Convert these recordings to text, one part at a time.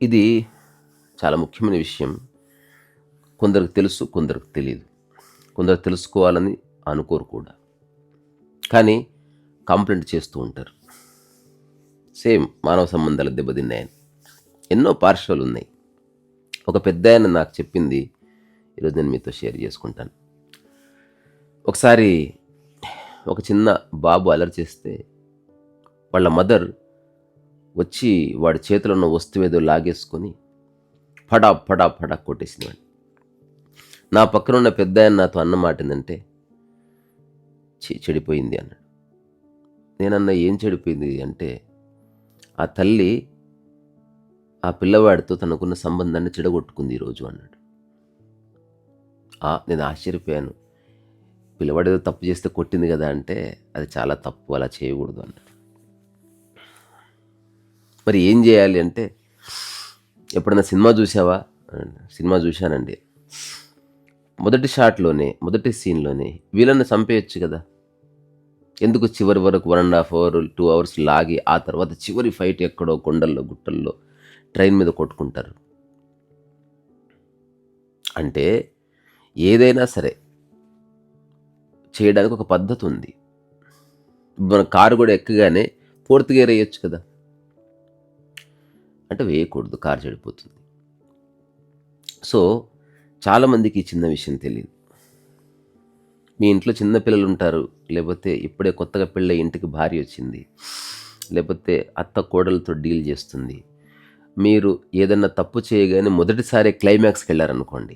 ఇది చాలా ముఖ్యమైన విషయం. కొందరికి తెలుసు, కొందరికి తెలీదు. కొందరు తెలుసుకోవాలని అనుకోరు కూడా. కానీ కంప్లెయింట్ చేస్తూ ఉంటారు. సేమ్ మానవ సంబంధాలు దెబ్బతిన్నాయని. ఎన్నో పార్శ్వాలున్నాయి. ఒక పెద్దాయన నాకు చెప్పింది ఈరోజు నేను మీతో షేర్ చేసుకుంటాను. ఒకసారి ఒక చిన్న బాబు అల్లరి చేస్తే వాళ్ళ మదర్ వచ్చి వాడి చేతిలో ఉన్న వస్తువేదో లాగేసుకొని ఫడా ఫడా ఫడా కొట్టేసింది వాడిని. నా పక్కన ఉన్న పెద్దాయన నాతో అన్న మాట ఏందంటే, చెడిపోయింది అన్నాడు. నేనన్నా ఏం చెడిపోయింది అంటే, ఆ తల్లి ఆ పిల్లవాడితో తనకున్న సంబంధాన్ని చెడగొట్టుకుంది ఈరోజు అన్నాడు. నేను ఆశ్చర్యపోయాను. పిల్లవాడేదో తప్పు చేస్తే కొట్టింది కదా అంటే, అది చాలా తప్పు, అలా చేయకూడదు అన్నాడు. మరి ఏం చేయాలి అంటే, ఎప్పుడైనా సినిమా చూసావా? సినిమా చూశానండి. మొదటి షాట్లోనే, మొదటి సీన్లోనే వీళ్ళని చంపేయచ్చు కదా, ఎందుకు చివరి వరకు 1.5 hour 2 hours లాగి ఆ తర్వాత చివరి ఫైట్ ఎక్కడో కొండల్లో గుట్టల్లో ట్రైన్ మీద కొట్టుకుంటారు. అంటే ఏదైనా సరే చేయడానికి ఒక పద్ధతి ఉంది. మన కారు కూడా ఎక్కగానే ఫోర్త్ గేర్ వేయచ్చు కదా, అంటే వేయకూడదు, కారు చెడిపోతుంది. సో చాలామందికి ఈ చిన్న విషయం తెలియదు. మీ ఇంట్లో చిన్న పిల్లలు ఉంటారు, లేకపోతే ఇప్పుడే కొత్తగా పెళ్ళై ఇంటికి భార్య వచ్చింది, లేకపోతే అత్త కోడలతో డీల్ చేస్తుంది. మీరు ఏదన్నా తప్పు చేయగానే మొదటిసారి క్లైమాక్స్కి వెళ్ళారనుకోండి,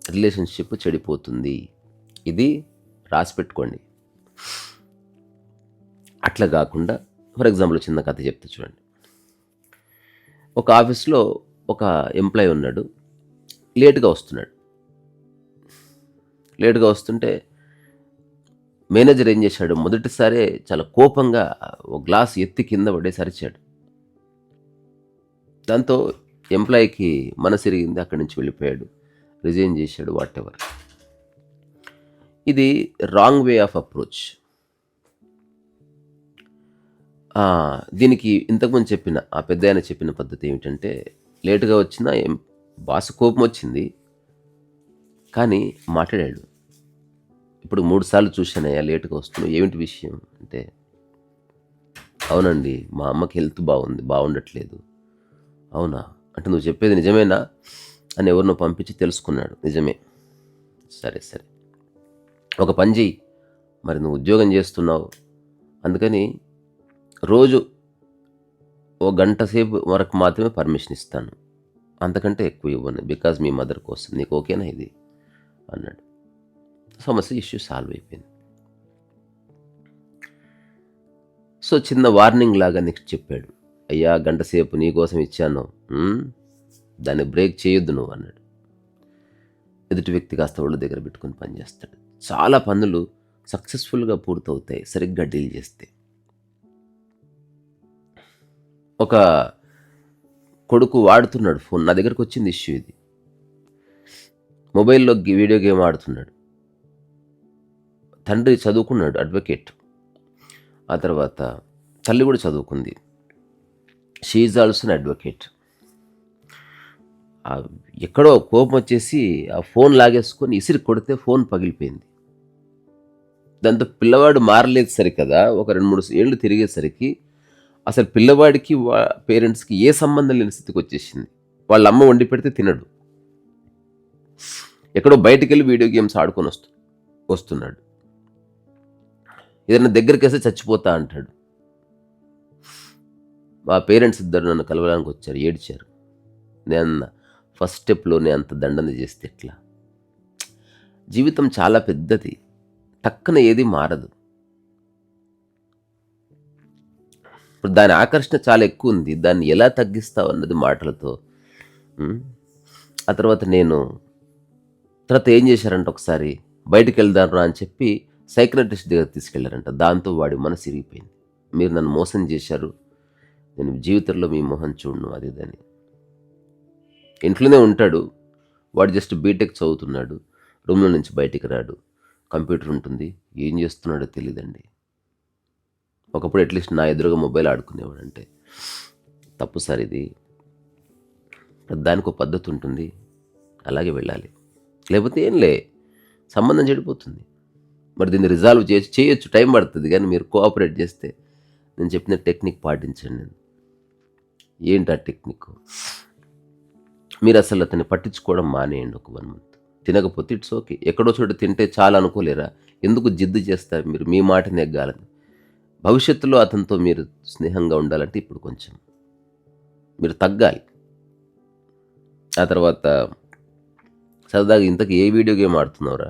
రిలేషన్షిప్ చెడిపోతుంది. ఇది రాసి పెట్టుకోండి. అట్లా కాకుండా ఫర్ ఎగ్జాంపుల్ చిన్న కథ చెప్తా చూడండి. ఒక ఆఫీస్లో ఒక ఎంప్లాయీ ఉన్నాడు, లేటుగా వస్తుంటే మేనేజర్ ఏం చేశాడు, మొదటిసారే చాలా కోపంగా ఒక గ్లాస్ ఎత్తి కింద పడేసి అరిచాడు. దాంతో ఎంప్లాయీకి మనసిరిగింది, అక్కడి నుంచి వెళ్ళిపోయాడు, రిజైన్ చేశాడు, వాట్ ఎవర్. ఇది రాంగ్ వే ఆఫ్ అప్రోచ్. దీనికి ఇంతకుముందు చెప్పిన ఆ పెద్ద ఆయన చెప్పిన పద్ధతి ఏమిటంటే, లేటుగా వచ్చినా బాస్ కోపం వచ్చింది కానీ మాట్లాడాడు. ఇప్పుడు 3 సార్లు చూశానయ్యా లేటుగా వస్తున్నావు, ఏమిటి విషయం అంటే, అవునండి మా అమ్మకి హెల్త్ బాగుండట్లేదు. అవునా అంటే, నువ్వు చెప్పేది నిజమేనా అని ఎవరినో పంపించి తెలుసుకున్నాడు. నిజమే. సరే ఒక పని చెయ్యి, మరి నువ్వు ఉద్యోగం చేస్తున్నావు, అందుకని రోజు ఓ గంట సేపు వరకు మాత్రమే పర్మిషన్ ఇస్తాను, అంతకంటే ఎక్కువ ఇవ్వను, బికాజ్ మీ మదర్ కోసం, నీకు ఓకేనా ఇది అన్నాడు. ఇష్యూ సాల్వ్ అయిపోయింది. సో చిన్న వార్నింగ్ లాగా నెక్స్ట్ చెప్పాడు, అయ్యా గంట సేపు నీ కోసం ఇచ్చాను, దాన్ని బ్రేక్ చేయొద్దు నువ్వు అన్నాడు. ఎదుటి వ్యక్తి కాస్త ఒళ్ళు దగ్గర పెట్టుకుని పనిచేస్తాడు. చాలా పనులు సక్సెస్ఫుల్గా పూర్తవుతాయి సరిగ్గా డీల్ చేస్తే. ఒక కొడుకు వాడుతున్నాడు ఫోన్, నా దగ్గరకు వచ్చింది ఇష్యూ ఇది. మొబైల్లో వీడియో గేమ్ ఆడుతున్నాడు. తండ్రి చదువుకున్నాడు, అడ్వకేట్. ఆ తర్వాత తల్లి కూడా చదువుకుంది, she is also an advocate. ఎక్కడో కోపం వచ్చేసి ఆ ఫోన్ లాగేసుకొని ఇసిరి కొడితే ఫోన్ పగిలిపోయింది. దాంతో పిల్లవాడు మారలేదు సరికదా, ఒక 2-3 ఏళ్ళు తిరిగేసరికి అసలు పిల్లవాడికి పేరెంట్స్కి ఏ సంబంధం లేని స్థితికి వచ్చేసింది. వాళ్ళ అమ్మ వండి పెడితే తినడు, ఎక్కడో బయటికి వెళ్ళి వీడియో గేమ్స్ ఆడుకొని వస్తున్నాడు. ఏదైనా దగ్గరికి వేస్తే చచ్చిపోతా అంటాడు. మా పేరెంట్స్ ఇద్దరు నన్ను కలవడానికి వచ్చారు, ఏడ్చారు. నేను ఫస్ట్ స్టెప్లోనే అంత దండన చేస్తే ఎట్లా? జీవితం చాలా పెద్దది, టక్కున ఏది మారదు. ఇప్పుడు దాని ఆకర్షణ చాలా ఎక్కువ ఉంది, దాన్ని ఎలా తగ్గిస్తావు అన్నది మాటలతో. ఆ తర్వాత ఏం చేశారంటే, ఒకసారి బయటికి వెళ్దాం రా అని చెప్పి సైక్రటిస్ట్ దగ్గర తీసుకెళ్లారంట. దాంతో వాడి మనసు ఇరిగిపోయింది, మీరు నన్ను మోసం చేశారు, నేను జీవితంలో మీ మొహం చూడను అది ఇదని. ఇంట్లోనే ఉంటాడు వాడు, జస్ట్ బీటెక్ చదువుతున్నాడు, రూమ్లో నుంచి బయటికి రాడు, కంప్యూటర్ ఉంటుంది, ఏం చేస్తున్నాడో తెలియదండి. ఒకప్పుడు అట్లీస్ట్ నా ఎదురుగా మొబైల్ ఆడుకునేవాడు. అంటే తప్పు సార్ ఇది, దానికి ఒక పద్ధతి ఉంటుంది, అలాగే వెళ్ళాలి. లేకపోతే ఏంలే, సంబంధం చెడిపోతుంది. మరి దీన్ని రిజాల్వ్ చేయొచ్చు, టైం పడుతుంది. కానీ మీరు కోఆపరేట్ చేస్తే నేను చెప్పిన టెక్నిక్ పాటించండి. ఏంటి ఆ టెక్నిక్? మీరు అసలు అతన్ని పట్టించుకోవడం మానేయండి ఒక 1 మంత్. తినకపోతే ఇట్స్ ఓకే. ఎక్కడో చోట తింటే చాలా అనుకోలేరా? ఎందుకు జిద్దు చేస్తారు మీరు మీ మాట నెగ్గాలని? భవిష్యత్తులో అతనితో మీరు స్నేహంగా ఉండాలంటే ఇప్పుడు కొంచెం మీరు తగ్గాలి. ఆ తర్వాత సరదాగా ఇంతకు ఏ వీడియో గేమ్ ఆడుతున్నావురా?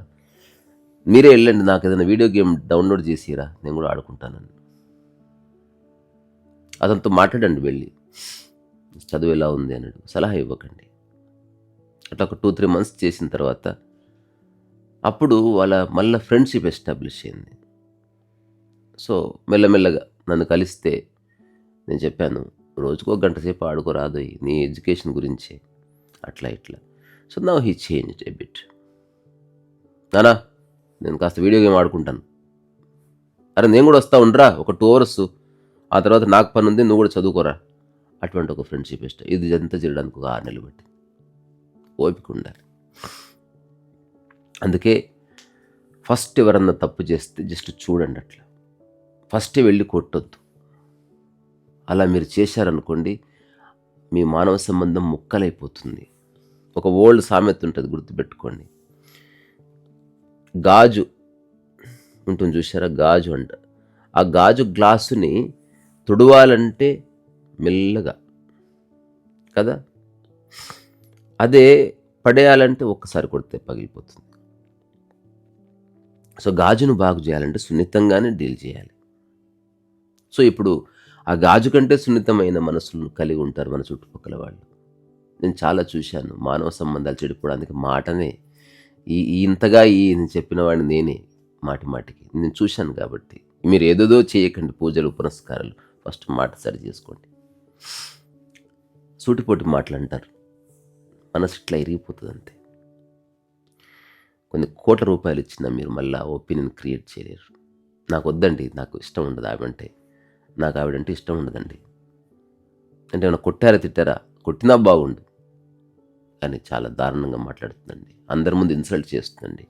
మీరే వెళ్ళండి, నాకు ఏదైనా వీడియో గేమ్ డౌన్లోడ్ చేసిరా, నేను కూడా ఆడుకుంటానని. అతనితో మాట్లాడండి, వెళ్ళి చదువు ఎలా ఉంది అన్నాడు, సలహా ఇవ్వకండి. అట్లా ఒక 2-3 మంత్స్ చేసిన తర్వాత అప్పుడు వాళ్ళ మళ్ళీ ఫ్రెండ్షిప్ ఎస్టాబ్లిష్ అయింది. సో మెల్లమెల్లగా నన్ను కలిస్తే నేను చెప్పాను, రోజుకో గంట సేపు ఆడుకోరాదు నీ ఎడ్యుకేషన్ గురించి, అట్లా ఇట్లా. So now he changed a bit. నానా నేను కాస్త వీడియో గేమ్ ఆడుకుంటాను. అరే నేను కూడా వస్తా ఉండరా, ఒక 2 hours, ఆ తర్వాత నాకు పని ఉంది, నువ్వు కూడా చదువుకోరా. అటువంటి ఒక ఫ్రెండ్షిప్ ఇది ఎంత చేయడానికి ఒక 6 నెలలు బట్టి ఓపిక ఉండాలి. అందుకే ఫస్ట్ ఎవరన్నా తప్పు చేస్తే జస్ట్ చూడండి, అట్లా ఫస్ట్ వెళ్ళి కొట్టొద్దు. అలా మీరు చేశారనుకోండి, మీ మానవ సంబంధం ముక్కలైపోతుంది. ఒక ఓల్డ్ సామెత ఉంటుంది, గుర్తుపెట్టుకోండి. గాజు ఉంటుంది చూసారా, గాజు అంట. ఆ గాజు గ్లాసుని తుడవాలంటే మెల్లగా కదా, అదే పడేయాలంటే ఒక్కసారి కొడితే పగిలిపోతుంది. సో గాజును బాగు చేయాలంటే సున్నితంగానే డీల్ చేయాలి. సో ఇప్పుడు ఆ గాజు కంటే సున్నితమైన మనసులను కలిగి ఉంటారు మన చుట్టుపక్కల వాళ్ళు. నేను చాలా చూశాను, మానవ సంబంధాలు చెడిపోవడానికి మాటనే ఇంతగా చెప్పిన వాడిని నేనే, మాటికి నేను చూశాను. కాబట్టి మీరు ఏదేదో చేయకండి, పూజలు పునస్కారాలు, ఫస్ట్ మాట సరి చేసుకోండి. సూటిపోటి మాటలు అంటారు, మనసు ఇట్లా ఇరిగిపోతుంది అంతే. కొన్ని కోట్ల రూపాయలు ఇచ్చినా మీరు మళ్ళీ ఒపీనియన్ క్రియేట్ చేయలేరు. నాకు వద్దండి, నాకు ఇష్టం ఉండదు ఆవిడంటే, నాకు ఆవిడంటే ఇష్టం ఉండదండి అంటే ఏమైనా కొట్టారా తిట్టారా, కొట్టినా బాగుండు, కానీ చాలా దారుణంగా మాట్లాడుతుందండి, అందరి ముందు ఇన్సల్ట్ చేస్తుందండి.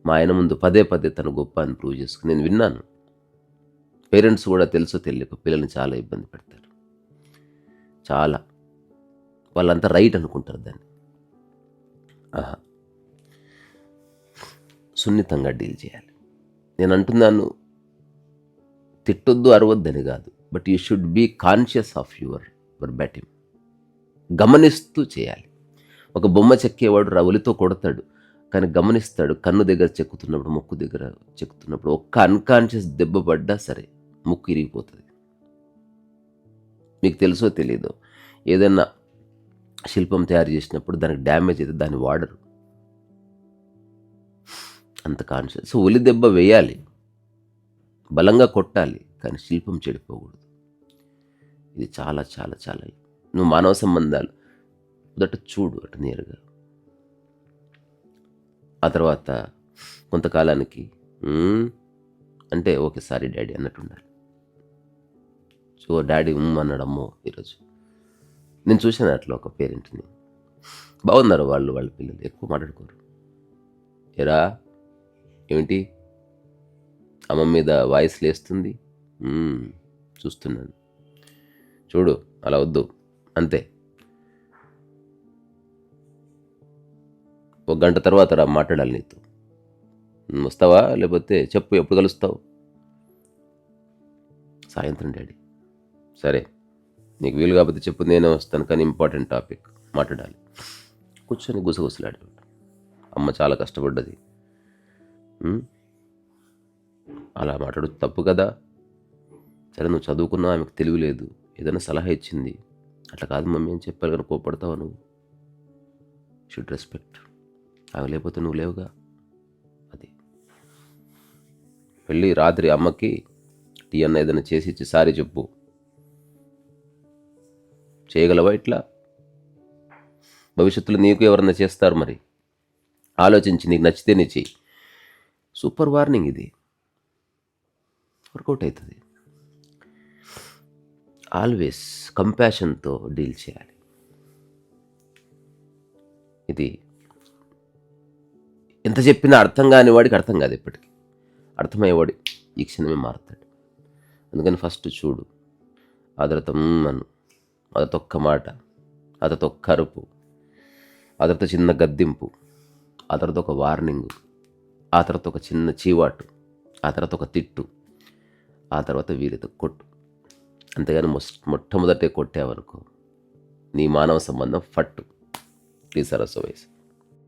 మా ఆయన ముందు పదే తను గొప్ప అని ప్రూవ్ చేసుకుని నేను విన్నాను. పేరెంట్స్ కూడా తెలుసో తెలియక పిల్లల్ని చాలా ఇబ్బంది పెడతారు. చాలా వాళ్ళంతా రైట్ అనుకుంటారు దాన్ని. సున్నితంగా డీల్ చేయాలి. నేను అంటున్నాను, తిట్టొద్దు అరవద్దని కాదు, but you should be conscious of your batting. గమనిస్తూ చేయాలి. ఒక బొమ్మ చెక్కేవాడు రవులితో కొడతాడు, కానీ గమనిస్తాడు. కన్ను దగ్గర చెక్కుతున్నప్పుడు, ముక్కు దగ్గర చెక్కుతున్నప్పుడు ఒక్క అన్కాన్షియస్ దెబ్బ పడ్డా సరే ముక్కు ఇరిగిపోతుంది. మీకు తెలుసో తెలీదో, ఏదైనా శిల్పం తయారు చేసినప్పుడు దానికి డ్యామేజ్ అయితే దాన్ని వాడరు, అంత కాన్షియస్. సో ఒలి దెబ్బ వేయాలి, బలంగా కొట్టాలి, కానీ శిల్పం చెడిపోకూడదు. ఇది చాలా చాలా చాలా. నువ్వు మానవ సంబంధాలు మొదట చూడు అటు నేరుగా, ఆ తర్వాత కొంతకాలానికి అంటే ఓకే సారీ డాడీ అన్నట్టు ఉండాలి. సో డాడీ అన్నాడు, అమ్మో ఈరోజు నేను చూశాను అట్లా ఒక పేరెంట్ని. బాగున్నారు వాళ్ళ పిల్లలు, ఎక్కువ మాట్లాడుకోరు. ఎరా ఏమిటి అమ్మ మీద వాయిస్ లేస్తుంది, చూస్తున్నాను చూడు, అలా వద్దు అంతే. 1 గంట తర్వాత రా మాట్లాడాలి నీతో, వస్తావా లేకపోతే చెప్పు ఎప్పుడు కలుస్తావు? సాయంత్రం డాడీ. సరే నీకు వీలు కాకపోతే చెప్పు, నేనే వస్తాను, కానీ ఇంపార్టెంట్ టాపిక్ మాట్లాడాలి. కూర్చొని గుసగుసలాడు. అమ్మ చాలా కష్టపడ్డది, అలా మాట్లాడు తప్పు కదా. సరే నువ్వు చదువుకున్నా, ఆమెకు తెలివి లేదు, ఏదైనా సలహా ఇచ్చింది, అట్లా కాదు మమ్మీ అని చెప్పాలి, కానీ కోపడతావా నువ్వు? Should respect. ఆమె లేకపోతే నువ్వు లేవుగా. అది వెళ్ళి రాత్రి అమ్మకి టీ అన్న ఏదైనా చేసి ఇచ్చి సారీ చెప్పు. చేయగలవా ఇట్లా? భవిష్యత్తులో నీకు ఎవరన్నా చేస్తారు, మరి ఆలోచించి నీకు నచ్చితే నీ చెయ్యి. సూపర్ వార్నింగ్, ఇది వర్కౌట్ అవుతుంది. ఆల్వేస్ కంపాషన్తో డీల్ చేయాలి. ఇది ఎంత చెప్పినా అర్థం కాని వాడికి అర్థం కాదు, ఎప్పటికీ అర్థమయ్యేవాడు ఈ క్షణమే మారుతాడు. అందుకని ఫస్ట్ చూడు, ఆ తర్వాత అను, ఆ తర్వాత ఒక్క మాట, ఆ తర్వాత ఒక్క అరుపు, ఆ తర్వాత చిన్న గద్దింపు, ఆ తర్వాత ఒక వార్నింగు, ఆ తర్వాత ఒక చిన్న చీవాటు, ఆ తర్వాత ఒక తిట్టు, ఆ తర్వాత వీరితో కొట్టు. అంతేగాని మొట్టమొదటే కొట్టావనుకో నీ మానవ సంబంధం ఫట్టు ఈ సరస్సు వయసు.